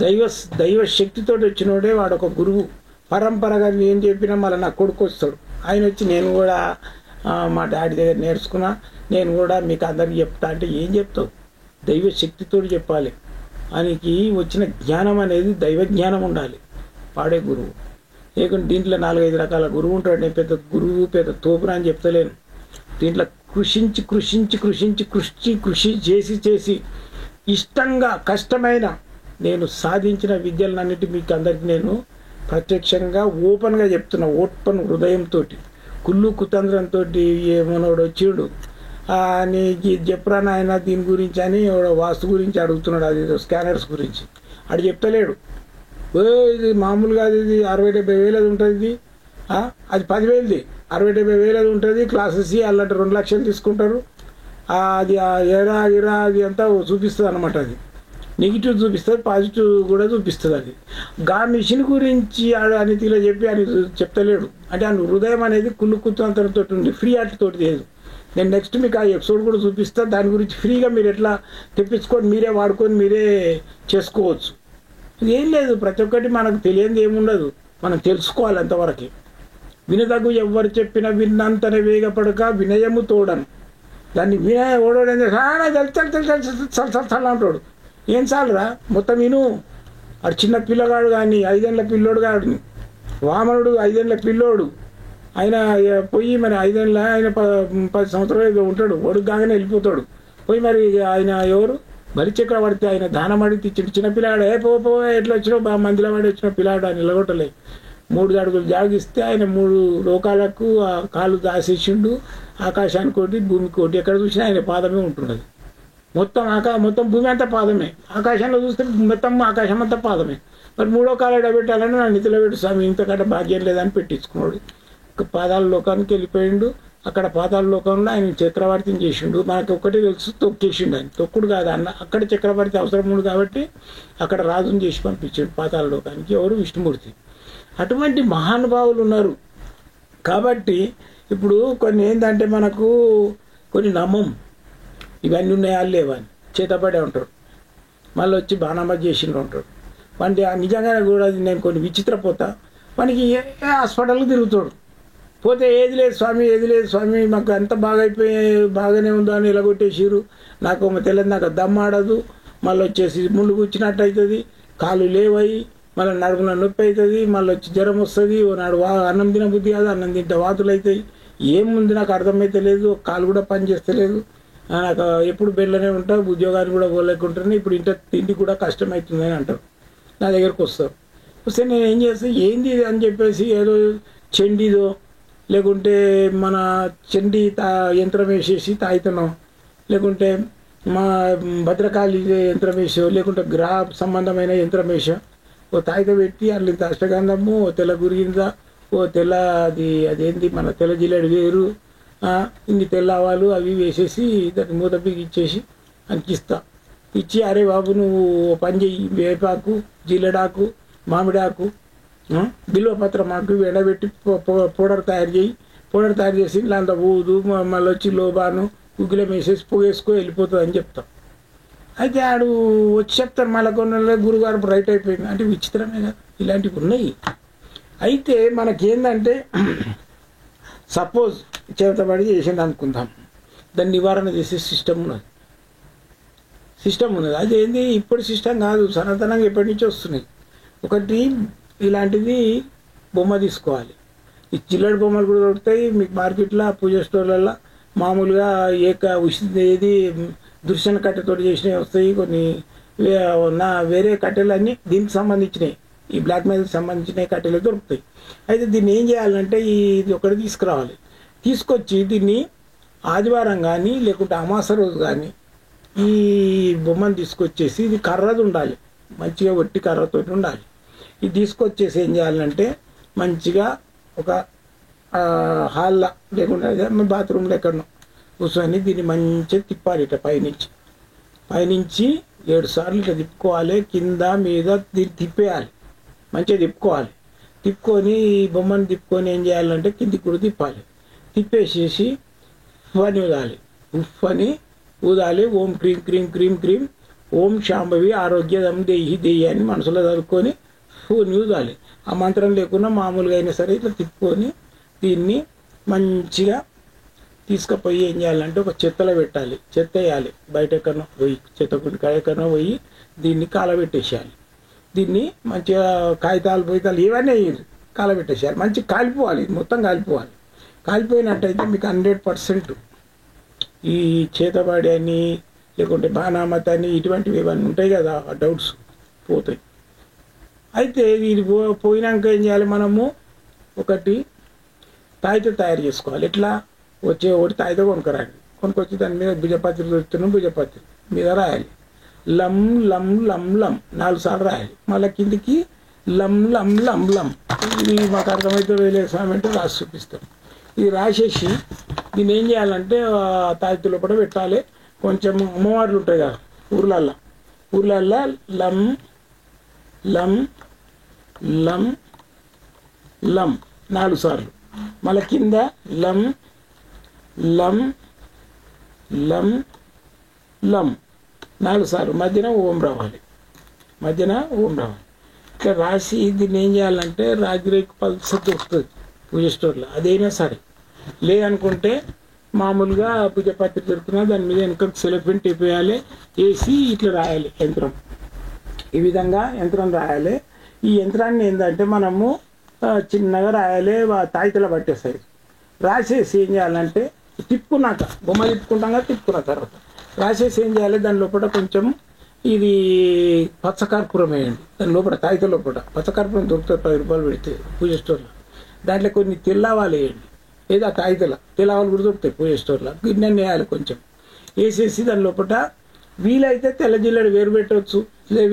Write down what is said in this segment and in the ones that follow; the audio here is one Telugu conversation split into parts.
దైవ దైవ శక్తితో వచ్చినోడే వాడు ఒక గురువు. పరంపరగా ఏం చెప్పినా మళ్ళీ నా కొడుకు వస్తాడు. ఆయన వచ్చి నేను కూడా మా డాడీ దగ్గర నేర్చుకున్నా, నేను కూడా మీకు అందరికి చెప్తా అంటే ఏం చెప్తావు? దైవ శక్తితో చెప్పాలి. ఆయనకి వచ్చిన జ్ఞానం అనేది దైవ జ్ఞానం ఉండాలి, వాడే గురువు. లేకుంటే దీంట్లో 4-5 రకాల గురువు ఉంటాడు. నేను పెద్ద గురువు పెద్ద తోపురా అని చెప్తలేను. దీంట్లో కృషి చేసి ఇష్టంగా కష్టమైన నేను సాధించిన విద్యలన్నిటి మీకు అందరికీ నేను ప్రత్యక్షంగా ఓపెన్గా చెప్తున్నా. ఓపెన్ హృదయంతో, కుళ్ళు కుతంత్రంతో. ఏమోనోడు వచ్చిండు నీకు చెప్పరా నాయన దీని గురించి అని వాస్తు గురించి అడుగుతున్నాడు, అది స్కానర్స్ గురించి. అడు చెప్తలేడు. ఇది మామూలుగా ఇది 60-70 వేలు అది ఉంటుంది, అది 10,000ది 60-70 వేలు అది ఉంటుంది. క్లాసెస్ అలాంటి 2 లక్షలు తీసుకుంటారు. అది ఎరా అది అంతా చూపిస్తుంది అనమాట. అది నెగిటివ్ చూపిస్తుంది, పాజిటివ్ కూడా చూపిస్తుంది. అది మిషన్ గురించి అనితిలో చెప్పి అని చెప్తలేడు. అంటే ఆ హృదయం అనేది కుళ్ళు కుతంత్రంతో ఉంది, ఫ్రీ హార్ట్ తోటి లేదు. నేను నెక్స్ట్ మీకు ఆ ఎపిసోడ్ కూడా చూపిస్తాను. దాని గురించి ఫ్రీగా మీరు ఎట్లా తెప్పించుకొని మీరే వాడుకొని మీరే చేసుకోవచ్చు. ఏం లేదు, ప్రతి ఒక్కటి మనకు తెలియనిది ఏముండదు, మనం తెలుసుకోవాలి అంతవరకు. వినదగు ఎవ్వరు చెప్పినా విన్నంతనే వేగపడక వినయము తోడను. దాన్ని ఓడోడని అంటాడు. ఏం చాలురా మొత్తం విను. అటు చిన్న పిల్లగాడు కానీ 5 ఏళ్ళ పిల్లోడు కాడు, వామనుడు 5 ఏళ్ళ పిల్లోడు. ఆయన పోయి మరి 5 ఏళ్ళ ఆయన 10 సంవత్సరాలు ఉంటాడు, ఒడుగు కాగానే వెళ్ళిపోతాడు. పోయి మరి ఆయన ఎవరు బలిచక్రవర్తి, ఆయన దానం అడిగి చిన్న పిల్లాడు. పో ఎట్లా వచ్చినావు మందిలో వాడి వచ్చిన పిల్లాడు అని నిలగొట్టలే. 3 అడుగులు జాగిస్తే ఆయన 3 లోకాలకు కాలు దాసేసిండు. ఆకాశానికి ఒకటి భూమికి ఒకటి, ఎక్కడ చూసినా ఆయన పాదమే ఉంటున్నది. మొత్తం భూమి అంతా పాదమే. ఆకాశంలో చూస్తే మొత్తం ఆకాశం అంతా పాదమే. మరి 3వ కాలు ఎడబెట్టాలని నా నిధిలో పెట్టు స్వామి, ఇంతకంటే భాగ్యం లేదని పెట్టించుకున్నాడు. పాతాళ లోకానికి వెళ్ళిపోయిండు. అక్కడ పాతాళ లోకంలో ఆయన చక్రవర్తిని చేసిండు. మనకు ఒక్కటే తెలుసు, తొక్కేసిండు. ఆయన తొక్కుడు కాదు అన్న, అక్కడ చక్రవర్తి అవసరం ఉంది కాబట్టి అక్కడ రాజుని చేసి పంపించాడు పాతాళ లోకానికి. ఎవరు? విష్ణుమూర్తి. అటువంటి మహానుభావులు ఉన్నారు. కాబట్టి ఇప్పుడు కొన్ని ఏంటంటే మనకు కొన్ని నమ్మం, ఇవన్నీ ఉన్నాయా లేవని చేతపడే ఉంటారు. మళ్ళీ వచ్చి బాణామా చేసిండ్రు ఉంటాడు. వాటి నిజంగానే కూడా నేను కొన్ని విచిత్రపోతా. మనకి ఏ హాస్పిటల్కి తిరుగుతాడు. పోతే ఏది లేదు స్వామి మాకు అంత బాగానే ఉందో అని ఎలగొట్టేసిరు. నాకు తెలియదు, నాకు దమ్మాడదు. మళ్ళీ వచ్చేసి ముళ్ళు కూర్చున్నట్టు అవుతుంది, కాళ్ళు లేవయి, మళ్ళీ నడుమున నొప్పి అవుతుంది, మళ్ళీ వచ్చి జ్వరం వస్తుంది. నాడు అన్నం తినబుద్ధి కాదు, అన్నం తింటే వాతులు అవుతాయి. ఏముంది నాకు అర్థమైతే లేదు, కాలు కూడా పని చేస్తలేదు. నాకు ఎప్పుడు బెల్లనే ఉంటా, ఉద్యోగాన్ని కూడా పోలేకుంటాను. ఇప్పుడు ఇంట తిండి కూడా కష్టమవుతుందని అంటారు. నా దగ్గరకు వస్తారు. వస్తే నేను ఏం చేస్తాను, ఏంది అని చెప్పేసి ఏదో చెండిదో లేకుంటే మన చెండి యంత్రం వేసేసి తాయితనం, లేకుంటే మా భద్రకాళి యంత్రం వేసో, లేకుంటే గ్రహ సంబంధమైన యంత్రం వేసో ఓ తాయిత పెట్టి అట్లా ఇంత అష్టగంధము, ఓ తెల్ల గురిగింద, ఓ తెల్ల అదేంది మన తెల్ల జిల్లేడు వేరు, ఇన్ని తెల్ల ఆవాలు అవి వేసేసి దాన్ని మూత ఇచ్చేసి అంకిస్తా. ఇచ్చి అరే బాబు నువ్వు పని చెయ్యి, వేపాకు, జిల్లెడాకు, మామిడాకు, బిల్వపత్రం ఆకు ఎండబెట్టి పౌడర్ తయారు చేయి. పౌడర్ తయారు చేసి ఇలాంత ఊదు, మళ్ళీ వచ్చి లోబాను ఉగ్గులం వేసేసి పోగేసుకో వెళ్ళిపోతుంది అని చెప్తాం. అయితే ఆడు వచ్చి చెప్తారు మళ్ళీ కొన్ని గురుగారు రైట్ అయిపోయింది అంటే విచిత్రమే కదా, ఇలాంటివి ఉన్నాయి. అయితే మనకేందంటే సపోజ్ చేతబడి చేసింది అనుకుందాం, దాన్ని నివారణ చేసే సిస్టమ్ ఉన్నది. అదేంది ఇప్పుడు సిస్టమ్ కాదు, సనాతనంగా ఎప్పటి నుంచి వస్తున్నాయి. ఒకటి ఇలాంటిది బొమ్మ తీసుకోవాలి. ఈ చిల్లడి బొమ్మలు కూడా దొరుకుతాయి మీకు మార్కెట్లో, పూజ స్టోర్లలో. మామూలుగా ఏది దుర్శన కట్టెతోటి చేసినవి వస్తాయి. కొన్ని వేరే కట్టెలన్నీ దీనికి సంబంధించినవి, ఈ బ్లాక్ మెయిల్కి సంబంధించిన కట్టెలు దొరుకుతాయి. అయితే దీన్ని ఏం చేయాలంటే ఇది ఒకటి తీసుకురావాలి. తీసుకొచ్చి దీన్ని ఆదివారం కానీ లేకుంటే అమాస రోజు కానీ ఈ బొమ్మను తీసుకొచ్చేసి, ఇది కర్రది ఉండాలి, మంచిగా వట్టి కర్రతోటి ఉండాలి. ఇది తీసుకొచ్చేసి ఏం చేయాలంటే మంచిగా ఒక హాల్లో లేకుండా బాత్రూంలో ఎక్కడో కూర్చొని దీన్ని మంచిగా తిప్పాలి. ఇట్లా పైనుంచి 7 సార్లు ఇట్లా తిప్పుకోవాలి. కింద మీద దీన్ని తిప్పేయాలి, మంచిగా తిప్పుకోవాలి. తిప్పుకొని ఈ బొమ్మను తిప్పుకొని ఏం చేయాలంటే కిందికి కూడా తిప్పాలి. తిప్పేసేసి ఉఫ్ అని ఊదాలి. ఓం క్రీం క్రీం క్రీం క్రీం ఓం శాంభవి ఆరోగ్యదం దేహి దేహి అని మనసులో చదువుకొని ఫోన్ యూజాలి. ఆ మంత్రం లేకుండా మామూలుగా అయినా సరే ఇట్లా తిప్పుకొని దీన్ని మంచిగా తీసుకుపోయి ఏం చేయాలంటే ఒక చెత్తలో పెట్టాలి. చెత్త వేయాలి, బయట ఎక్కడో పోయి చెత్తకుండి ఎక్కడో పోయి దీన్ని కాలబెట్టేసేయాలి. దీన్ని మంచిగా కాగితాలు పోయితాలు ఇవన్నీ వేయాలి, కాలబెట్టేసేయాలి. మంచిగా కాలిపోవాలి, ఇది మొత్తం కాలిపోవాలి. కాలిపోయినట్టయితే మీకు 100% ఈ చేతబడి అని లేకుంటే బాణామత అని ఇటువంటివి ఏమన్నా ఉంటాయి కదా, ఆ డౌట్స్ పోతాయి. అయితే ఇది పోయినాక ఏం చేయాలి, మనము ఒకటి తాయిత తయారు చేసుకోవాలి. ఎట్లా ఒకటి తాయిత కొనుక్కొచ్చి దాని మీద భుజపత్రి దొరుకుతున్నాం, భుజపత్రి మీద రాయాలి. లం లం లం లం 4 సార్లు రాయాలి. మళ్ళీ కిందికి లం లం లం లం. ఇది మాకు అర్థమైతే వేలే స్వామి అంటే రాసి చూపిస్తాం. ఇది రాసేసి దీన్ని ఏం చేయాలంటే తాయితులో కూడా పెట్టాలి. కొంచెం అమ్మవార్లు ఉంటాయి కదా ఊర్లల్లో లం లం లం లం 4 సార్లు. మళ్ళీ కింద లం లం లం లం 4 సార్లు. మధ్యన ఓం రావాలి, ఇట్లా రాసి దీన్ని ఏం చేయాలంటే రాగిరేకు పల్స దొరుకుతుంది పూజ స్టోర్లో, అదైనా సరే. లేదనుకుంటే మామూలుగా భుజపత్రి దొరుకుతున్నా దాని మీద వెనక సెలఫిన్ టేప్ వేయాలి, వేసి ఇట్లా రాయాలి యంత్రం. ఈ విధంగా యంత్రం రాయాలి. ఈ యంత్రాన్ని ఏంటంటే మనము చిన్నగా రాయాలి, తాయితలో పట్టేస్తాయి. రాసేసి ఏం చేయాలంటే తిప్పుకున్నాక బొమ్మ తిప్పుకుంటాం కదా, తిప్పుకున్న తర్వాత రాసేసి ఏం చేయాలి, దాని లోపల కొంచెం ఇది పచ్చకర్పూరం వేయండి. దాని లోపల తాయిత లోపల పచ్చకర్పూరం దొరుకుతుంది, 10 రూపాయలు పెడితే పూజ స్టోర్లో. దాంట్లో కొన్ని తెల్లవాళ్ళు వేయండి, లేదా తాయితల తెల్లవాళ్ళు కూడా దొరుకుతాయి పూజ స్టోర్లో. గిన్నె వేయాలి కొంచెం, వేసేసి దాని లోపల వీలైతే తెల్ల జిల్లెడు వేరు పెట్టవచ్చు,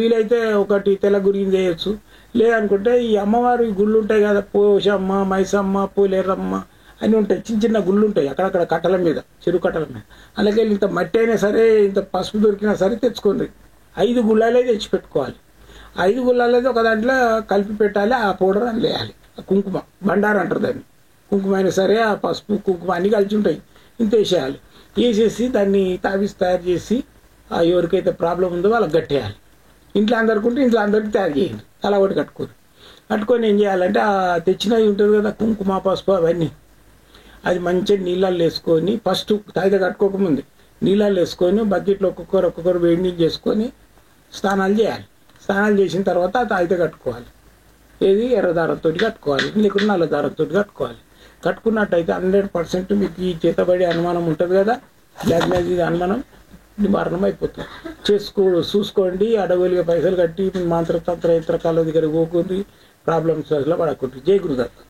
వీలైతే ఒకటి తెల్ల గురిగింది వేయచ్చు. లేదనుకుంటే ఈ అమ్మవారి గుళ్ళు ఉంటాయి కదా, పోషమ్మ, మైసమ్మ, పోలేరమ్మ అని ఉంటాయి, చిన్న చిన్న గుళ్ళు ఉంటాయి అక్కడక్కడ కట్టల మీద, చెరువు కట్టల మీద. అలాగే ఇంత మట్టి అయినా సరే, ఇంత పసుపు దొరికినా సరే తెచ్చుకోండి. 5 గుళ్ళాలే తెచ్చి పెట్టుకోవాలి. 5 గుళ్ళాలైతే ఒక దాంట్లో కలిపి పెట్టాలి. ఆ పౌడర్ అని వేయాలి, కుంకుమ బండారు అంటారు దాన్ని. కుంకుమ అయినా సరే ఆ పసుపు కుంకుమ అన్నీ కలిసి ఉంటాయి, ఇంత వేసేయాలి. వేసేసి దాన్ని తావిసి తయారు చేసి ఎవరికైతే ప్రాబ్లం ఉందో వాళ్ళకి కట్టేయాలి. ఇంట్లో అందరికి ఉంటే ఇంట్లో అందరికి తయారు చేయండి, అలా ఒకటి కట్టుకొని ఏం చేయాలంటే ఆ తెచ్చినవి ఉంటుంది కదా కుంకుమ పసుపు అవన్నీ, అది మంచిగా నీళ్ళల్లో వేసుకొని ఫస్ట్ తాయిత కట్టుకోకముందు నీళ్ళల్లో వేసుకొని బకెట్లో ఒక్కొక్కరు వేడి నీళ్ళు చేసుకొని స్నానాలు చేయాలి. స్నానాలు చేసిన తర్వాత ఆ తాయిత కట్టుకోవాలి. ఏది ఎర్ర దారంతో కట్టుకోవాలి, లేకుంటే నల్ల దారంతో కట్టుకోవాలి. కట్టుకున్నట్టయితే 100% మీకు ఈ చేతబడి అనుమానం ఉంటుంది కదా, బ్లాక్ మ్యాజిక్ అనుమానం నివారణం అయిపోతుంది. చూసుకోండి. అడవులుగా పైసలు కట్టి మంత్రతంత్ర యంత్రకాల దగ్గర పోకుంది, ప్రాబ్లమ్స్ పడకుంటుంది. జై గురుదత్త.